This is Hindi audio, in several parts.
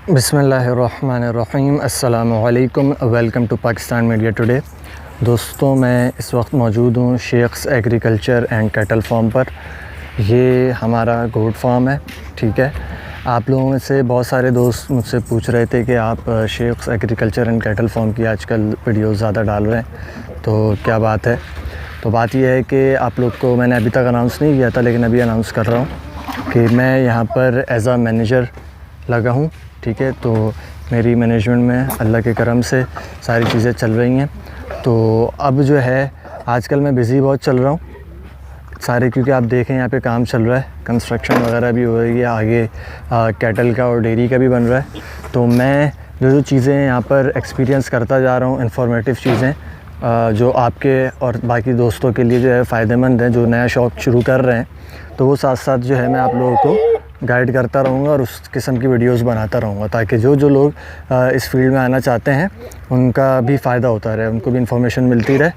बिस्मिल्लाहिर्रहमानिर्रहीम। अस्सलामु अलैकुम। Welcome to Pakistan media today. दोस्तों, मैं इस वक्त मौजूद हूँ Sheikh's agriculture and cattle farm पर। ये हमारा गोट फार्म है। ठीक है, आप लोगों में से बहुत सारे दोस्त मुझसे पूछ रहे थे कि आप Sheikh's agriculture and cattle farm की आजकल वीडियो ज़्यादा डाल रहे हैं, तो क्या बात है। तो बात यह है कि आप लोग को मैंने अभी तक अनाउंस नहीं किया था, लेकिन अभी अनाउंस कर रहा हूँ कि मैं यहाँ पर एज़ अ मैनेजर लगा हूँ। ठीक है, तो मेरी मैनेजमेंट में अल्लाह के करम से सारी चीज़ें चल रही हैं। तो अब जो है आजकल मैं बिज़ी बहुत चल रहा हूँ सारे, क्योंकि आप देखें यहाँ पे काम चल रहा है, कंस्ट्रक्शन वगैरह भी हो रही है, आगे कैटल का और डेयरी का भी बन रहा है। तो मैं जो चीज़ें यहाँ पर एक्सपीरियंस करता जा रहा हूँ, इन्फॉर्मेटिव चीज़ें जो आपके और बाकी दोस्तों के लिए जो है फ़ायदेमंद हैं, जो नया शौक़ शुरू कर रहे हैं, तो वो साथ साथ जो है मैं आप लोगों को गाइड करता रहूँगा और उस किस्म की वीडियोस बनाता रहूँगा, ताकि जो लोग इस फील्ड में आना चाहते हैं उनका भी फ़ायदा होता रहे, उनको भी इन्फॉर्मेशन मिलती रहे।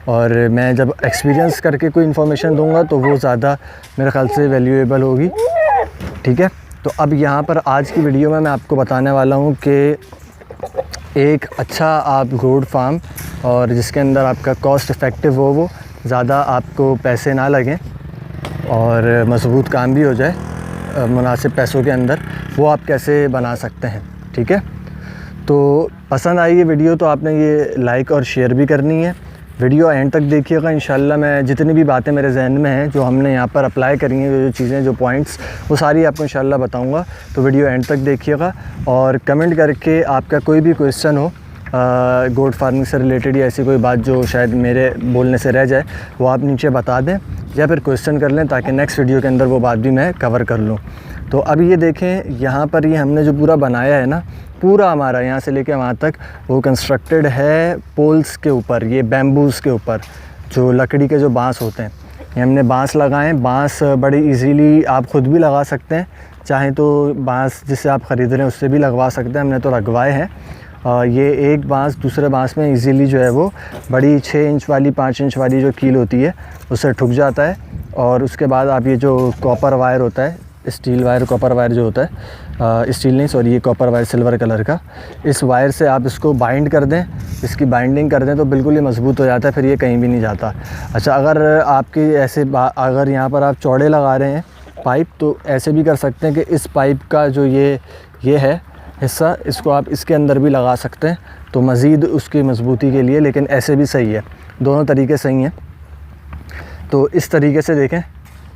और मैं जब एक्सपीरियंस करके कोई इन्फॉर्मेशन दूँगा तो वो ज़्यादा मेरे ख़्याल से वैल्यूएबल होगी। ठीक है, तो अब यहाँ पर आज की वीडियो में मैं आपको बताने वाला हूँ कि एक अच्छा आप गोट फार्म और जिसके अंदर आपका कॉस्ट इफ़ेक्टिव हो, वो ज़्यादा आपको पैसे ना लगें और मज़बूत काम भी हो जाए मुनासिब पैसों के अंदर, वो आप कैसे बना सकते हैं। ठीक है, तो पसंद आई ये वीडियो तो आपने ये लाइक और शेयर भी करनी है। वीडियो एंड तक देखिएगा। इंशाल्लाह मैं जितनी भी बातें मेरे जहन में हैं, जो हमने यहाँ पर अप्लाई करी हैं, जो चीज़ें, जो पॉइंट्स, वो सारी आपको इंशाल्लाह बताऊँगा। तो वीडियो एंड तक देखिएगा और कमेंट करके आपका कोई भी क्वेश्चन हो गोट फार्मिंग से रिलेटेड या ऐसी कोई बात जो शायद मेरे बोलने से रह जाए, वो आप नीचे बता दें या फिर क्वेश्चन कर लें, ताकि नेक्स्ट वीडियो के अंदर वो बात भी मैं कवर कर लूँ। तो अभी ये देखें, यहाँ पर ये हमने जो पूरा बनाया है ना, पूरा हमारा यहाँ से लेके वहाँ तक वो कंस्ट्रक्टेड है पोल्स के ऊपर, ये बैम्बूज़ के ऊपर, जो लकड़ी के जो बांस होते हैं, ये हमने बांस लगाए हैं। बांस बड़ी इजीली आप ख़ुद भी लगा सकते हैं, चाहे तो बांस जिससे आप ख़रीद रहे हैं उससे भी लगवा सकते हैं। हमने तो लगवाए हैं। ये एक बांस दूसरे बांस में इजीली जो है वो बड़ी 6 इंच वाली 5 इंच वाली जो कील होती है उससे ठुक जाता है। और उसके बाद आप ये जो कॉपर वायर होता है, स्टील वायर कॉपर वायर जो होता है, स्टील नहीं सॉरी, ये कॉपर वायर सिल्वर कलर का, इस वायर से आप इसको बाइंड कर दें, इसकी बाइंडिंग कर दें तो बिल्कुल ये मज़बूत हो जाता है, फिर ये कहीं भी नहीं जाता। अच्छा, अगर आपकी ऐसे अगर यहाँ पर आप चौड़े लगा रहे हैं पाइप, तो ऐसे भी कर सकते हैं कि इस पाइप का जो ये है हिस्सा, इसको आप इसके अंदर भी लगा सकते हैं, तो मज़ीद उसकी मज़बूती के लिए। लेकिन ऐसे भी सही है, दोनों तरीके सही हैं। तो इस तरीके से देखें,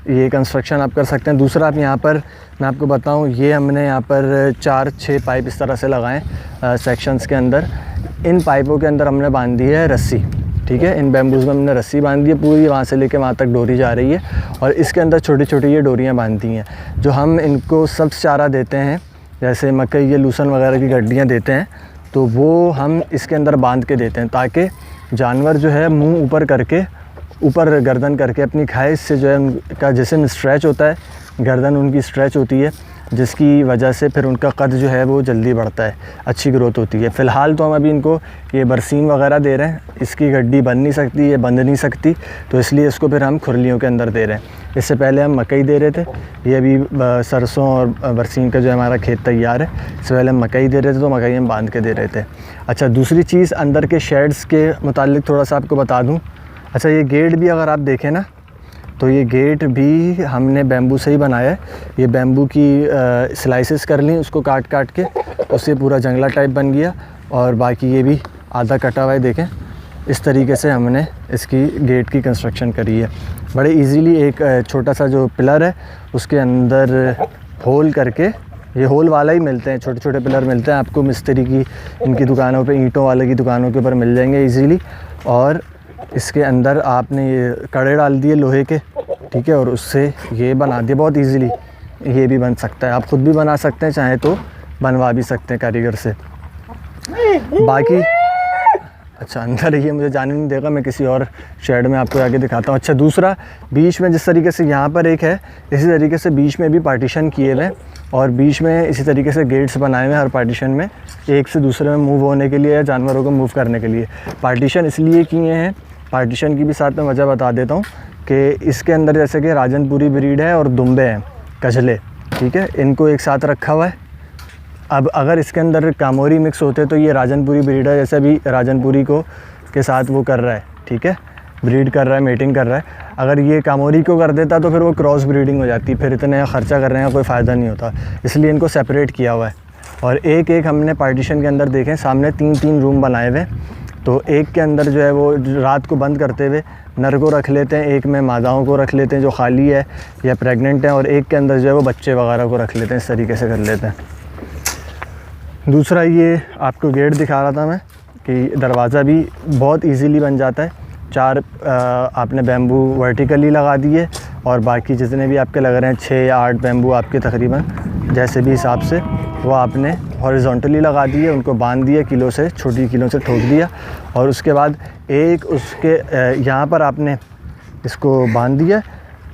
ये कंस्ट्रक्शन आप कर सकते हैं। दूसरा, आप यहाँ पर मैं आपको बताऊँ, ये हमने यहाँ पर 4-6 पाइप इस तरह से लगाएं सेक्शंस के अंदर। इन पाइपों के अंदर हमने बांध दी है रस्सी। ठीक है, इन बैम्बूज़ में हमने रस्सी बांध दी है पूरी, वहाँ से लेके वहाँ तक डोरी जा रही है, और इसके अंदर छोटी छोटी ये डोरियाँ बांधती हैं। जो हम इनको सब्ज़ चारा देते हैं, जैसे मकई या लूसन वगैरह की गड्डियाँ देते हैं, तो वो हम इसके अंदर बांध के देते हैं, ताकि जानवर जो है मुंह ऊपर करके, ऊपर गर्दन करके अपनी खाए। इससे जो है उनका जिस्म स्ट्रेच होता है, गर्दन उनकी स्ट्रेच होती है, जिसकी वजह से फिर उनका कद जो है वो जल्दी बढ़ता है, अच्छी ग्रोथ होती है। फ़िलहाल तो हम अभी इनको ये बरसीन वगैरह दे रहे हैं, इसकी गड्डी बन नहीं सकती, ये बंध नहीं सकती, तो इसलिए इसको फिर हम खुरलियों के अंदर दे रहे हैं। इससे पहले हम मकई दे रहे थे, ये अभी सरसों और बरसीन का जो हमारा खेत तैयार है, इससे पहले हम मकई दे रहे थे, तो मकई हम बांध के दे रहे थे। अच्छा, दूसरी चीज़ अंदर के शेड्स के मुतालिक थोड़ा सा आपको बता दूँ। अच्छा, ये गेट भी अगर आप देखें ना, तो ये गेट भी हमने बैम्बू से ही बनाया है। ये बैम्बू की स्लाइसेस कर ली, उसको काट काट के, उससे पूरा जंगला टाइप बन गया। और बाकी ये भी आधा कटा हुआ है, देखें इस तरीके से हमने इसकी गेट की कंस्ट्रक्शन करी है। बड़े इजीली एक छोटा सा जो पिलर है उसके अंदर होल करके, ये होल वाला ही मिलते हैं, छोटे छोटे पिलर मिलते हैं आपको मिस्त्री की इनकी दुकानों पे, ईंटों वाले की दुकानों के ऊपर मिल जाएंगे इजीली। और इसके अंदर आपने ये कड़े डाल दिए लोहे के, ठीक है, और उससे ये बना दिया बहुत इजीली। ये भी बन सकता है, आप ख़ुद भी बना सकते हैं, चाहे तो बनवा भी सकते हैं कारीगर से। बाकी अच्छा, अंदर ये मुझे जाने नहीं देगा, मैं किसी और शेड में आपको आगे दिखाता हूँ। अच्छा, दूसरा, बीच में जिस तरीके से यहाँ पर एक है, इसी तरीके से बीच में भी पार्टीशन किए हुए हैं, और बीच में इसी तरीके से गेट्स बनाए हुए हैं हर पार्टीशन में, एक से दूसरे में मूव होने के लिए या जानवरों को मूव करने के लिए। पार्टीशन इसलिए किए हैं, पार्टीशन की भी साथ में वजह बता देता हूँ कि इसके अंदर जैसे कि राजनपुरी ब्रीड है और दुम्बे हैं, कजले, ठीक है, इनको एक साथ रखा हुआ है। अब अगर इसके अंदर कामोरी मिक्स होते तो ये राजनपुरी ब्रीड है, जैसे भी राजनपुरी को के साथ वो कर रहा है, ठीक है, ब्रीड कर रहा है, मेटिंग कर रहा है। अगर ये कामोरी को कर देता तो फिर वो क्रॉस ब्रीडिंग हो जाती, फिर इतने ख़र्चा करने का कोई फ़ायदा नहीं होता, इसलिए इनको सेपरेट किया हुआ है। और एक एक हमने पार्टीशन के अंदर देखें, सामने 3-3 रूम बनाए हुए, तो एक के अंदर जो है वो रात को बंद करते हुए नर को रख लेते हैं, एक में मादाओं को रख लेते हैं जो खाली है या प्रेग्नेंट है, और एक के अंदर जो है वो बच्चे वगैरह को रख लेते हैं, इस तरीके से कर लेते हैं। दूसरा ये आपको गेट दिखा रहा था मैं कि दरवाज़ा भी बहुत इजीली बन जाता है। 4 आपने बैम्बू वर्टिकली लगा दिए और बाकी जितने भी आपके लग रहे हैं 6 या 8 बैम्बू आपके तकरीबन जैसे भी हिसाब से वो आपने हॉरिजॉन्टली लगा दिए, उनको बांध दिया किलो से, छोटी किलो से ठोक दिया, और उसके बाद एक उसके यहाँ पर आपने इसको बांध दिया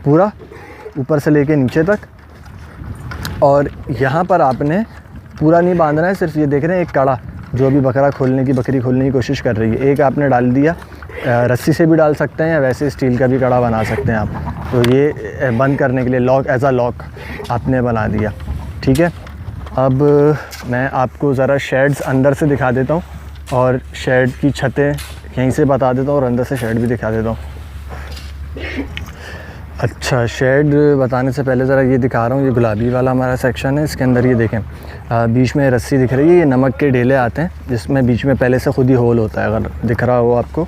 पूरा ऊपर से लेके नीचे तक, और यहाँ पर आपने पूरा नहीं बांधना है, सिर्फ ये देख रहे हैं एक कड़ा जो भी बकरी खोलने की कोशिश कर रही है, एक आपने डाल दिया। रस्सी से भी डाल सकते हैं या वैसे स्टील का भी कड़ा बना सकते हैं आप। तो ये बंद करने के लिए लॉक, एज अ लॉक आपने बना दिया, ठीक है। अब मैं आपको ज़रा शेड्स अंदर से दिखा देता हूँ और शेड की छतें यहीं से बता देता हूँ और अंदर से शेड भी दिखा देता हूँ। अच्छा, शेड बताने से पहले ज़रा ये दिखा रहा हूँ, ये गुलाबी वाला हमारा सेक्शन है, इसके अंदर ये देखें बीच में रस्सी दिख रही है, ये नमक के ढेले आते हैं जिसमें बीच में पहले से खुद ही होल होता है, अगर दिख रहा हो आपको,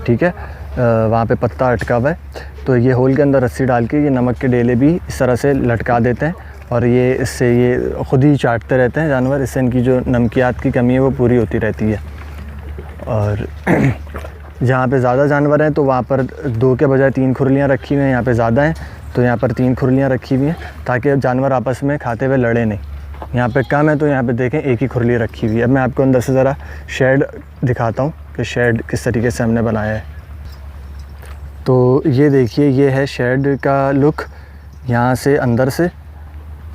ठीक है। वहाँ पे पत्ता अटका हुआ है, तो ये होल के अंदर रस्सी डाल के ये नमक के ढेले भी इस तरह से लटका देते हैं, और ये इससे ये खुद ही चाटते रहते हैं जानवर, इससे इनकी जो नमकियात की कमी है वो पूरी होती रहती है। और जहाँ पे ज़्यादा जानवर हैं तो वहाँ पर 2 के बजाय 3 खुरलियाँ रखी हुई हैं, यहाँ पे ज़्यादा हैं तो यहाँ पर 3 खुरलियाँ रखी हुई हैं ताकि जानवर आपस में खाते हुए लड़े नहीं। यहाँ पे कम है तो यहाँ पे देखें एक ही खुरली रखी हुई है। अब मैं आपको अंदर से ज़रा शेड दिखाता हूँ कि शेड किस तरीके से हमने बनाया है। तो ये देखिए, ये है शेड का लुक यहाँ से अंदर से।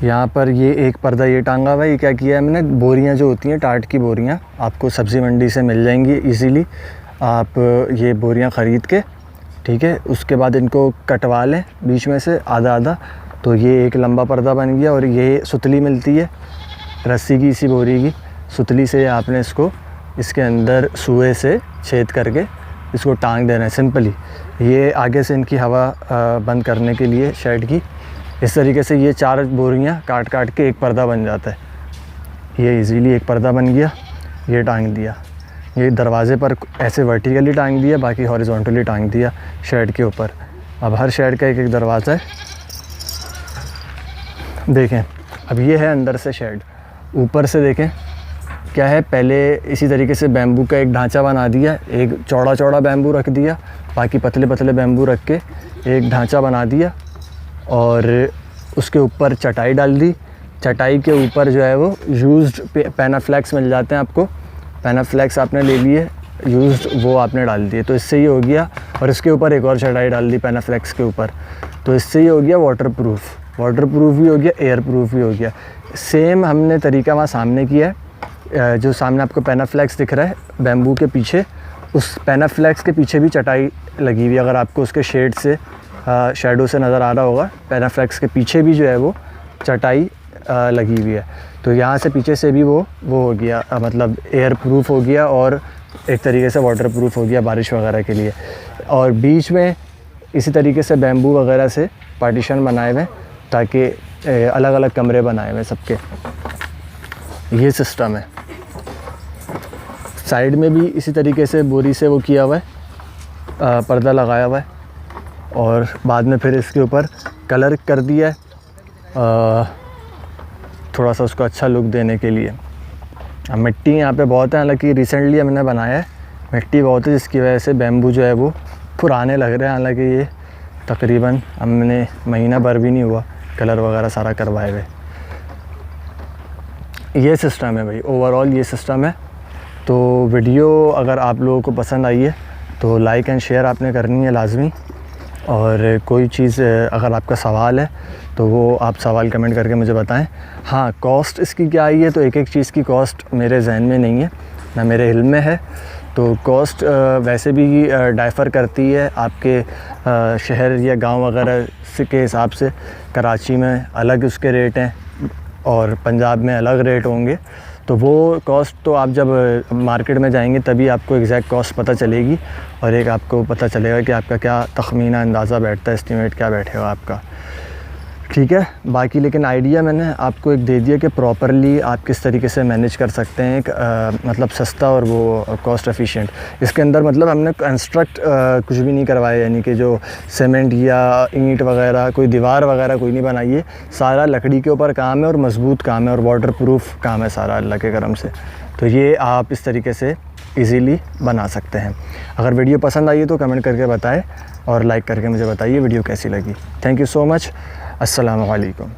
यहाँ पर ये एक पर्दा ये टांगा हुआ है, ये क्या किया है मैंने, बोरियाँ जो होती हैं टाट की बोरियाँ आपको सब्ज़ी मंडी से मिल जाएंगी इजीली, आप ये बोरियाँ ख़रीद के, ठीक है, उसके बाद इनको कटवा लें बीच में से आधा आधा, तो ये एक लंबा पर्दा बन गया। और ये सुतली मिलती है रस्सी की, इसी बोरी की सुतली से आपने इसको इसके अंदर सुए से छेद करके इसको टांग देना है सिंपली। ये आगे से इनकी हवा बंद करने के लिए शेड की, इस तरीके से ये 4 बोरियाँ काट काट के एक पर्दा बन जाता है। ये इजीली एक पर्दा बन गया, ये टांग दिया, ये दरवाज़े पर ऐसे वर्टिकली टांग दिया, बाकी हॉरिजॉन्टली टांग दिया शेड के ऊपर। अब हर शेड का एक एक दरवाज़ा है, देखें। अब ये है अंदर से शेड, ऊपर से देखें क्या है, पहले इसी तरीके से बैम्बू का एक ढांचा बना दिया, एक चौड़ा चौड़ा बैम्बू रख दिया, बाकी पतले पतले बैम्बू रख के एक ढांचा बना दिया, और उसके ऊपर चटाई डाल दी। चटाई के ऊपर जो है वो यूज्ड पैनाफ्लेक्स मिल जाते हैं आपको, पैनाफ्लेक्स आपने ले लिए यूज्ड, वो आपने डाल दिए, तो इससे ये हो गया। और इसके ऊपर एक और चटाई डाल दी पैनाफ्लेक्स के ऊपर, तो इससे ये हो गया वाटरप्रूफ भी हो गया, एयर प्रूफ भी हो गया। सेम हमने तरीका वहाँ सामने किया है, जो सामने आपको पैनाफ्लेक्स दिख रहा है बैम्बू के पीछे, उस पैनाफ्लेक्स के पीछे भी चटाई लगी हुई है। अगर आपको उसके शेड से शेडो से नज़र आ रहा होगा, पैनाफ्लेक्स के पीछे भी जो है वो चटाई लगी हुई है। तो यहाँ से पीछे से भी वो हो गया, मतलब एयर प्रूफ हो गया और एक तरीके से वाटर प्रूफ हो गया बारिश वगैरह के लिए। और बीच में इसी तरीके से बैम्बू वगैरह से पार्टीशन बनाए हुए ताकि अलग अलग कमरे बनाए हुए सबके, ये सिस्टम है। साइड में भी इसी तरीके से बोरी से वो किया हुआ है, पर्दा लगाया हुआ है, और बाद में फिर इसके ऊपर कलर कर दिया है थोड़ा सा उसको अच्छा लुक देने के लिए। अब मिट्टी यहाँ पे बहुत है, हालांकि रिसेंटली हमने बनाया है, मिट्टी बहुत है जिसकी वजह से बैम्बू जो है वो पुराने लग रहे हैं। हालांकि ये तकरीबन हमने महीना भर भी नहीं हुआ कलर वगैरह सारा करवाए हुए। ये सिस्टम है भाई, ओवरऑल ये सिस्टम है। तो वीडियो अगर आप लोगों को पसंद आई है तो लाइक एंड शेयर आपने करनी है लाजमी, और कोई चीज़ अगर आपका सवाल है तो वो आप सवाल कमेंट करके मुझे बताएं। हाँ, कॉस्ट इसकी क्या आई है, तो एक एक चीज़ की कॉस्ट मेरे जहन में नहीं है, ना मेरे इल्म में है। तो कॉस्ट वैसे भी डाइफर करती है आपके शहर या गांव वगैरह से के हिसाब से। कराची में अलग उसके रेट हैं, और पंजाब में अलग रेट होंगे। तो वो कॉस्ट तो आप जब मार्केट में जाएंगे तभी आपको एग्जैक्ट कॉस्ट पता चलेगी और एक आपको पता चलेगा कि आपका क्या तखमीना अंदाज़ा बैठता है, एस्टिमेट क्या बैठेगा आपका, ठीक है। बाकी लेकिन आइडिया मैंने आपको एक दे दिया कि प्रॉपरली आप किस तरीके से मैनेज कर सकते हैं एक मतलब सस्ता और वो कॉस्ट एफिशिएंट। इसके अंदर मतलब हमने कंस्ट्रक्ट कुछ भी नहीं करवाया, यानी कि जो सीमेंट या ईंट वगैरह कोई दीवार वगैरह कोई नहीं बनाई है, सारा लकड़ी के ऊपर काम है और मज़बूत काम है और वाटर प्रूफ काम है सारा अल्लाह के करम से। तो ये आप इस तरीके से इजीली बना सकते हैं। अगर वीडियो पसंद आई है तो कमेंट करके बताएं और लाइक करके मुझे बताइए वीडियो कैसी लगी। Thank you so much. अस्सलामु अलैकुम।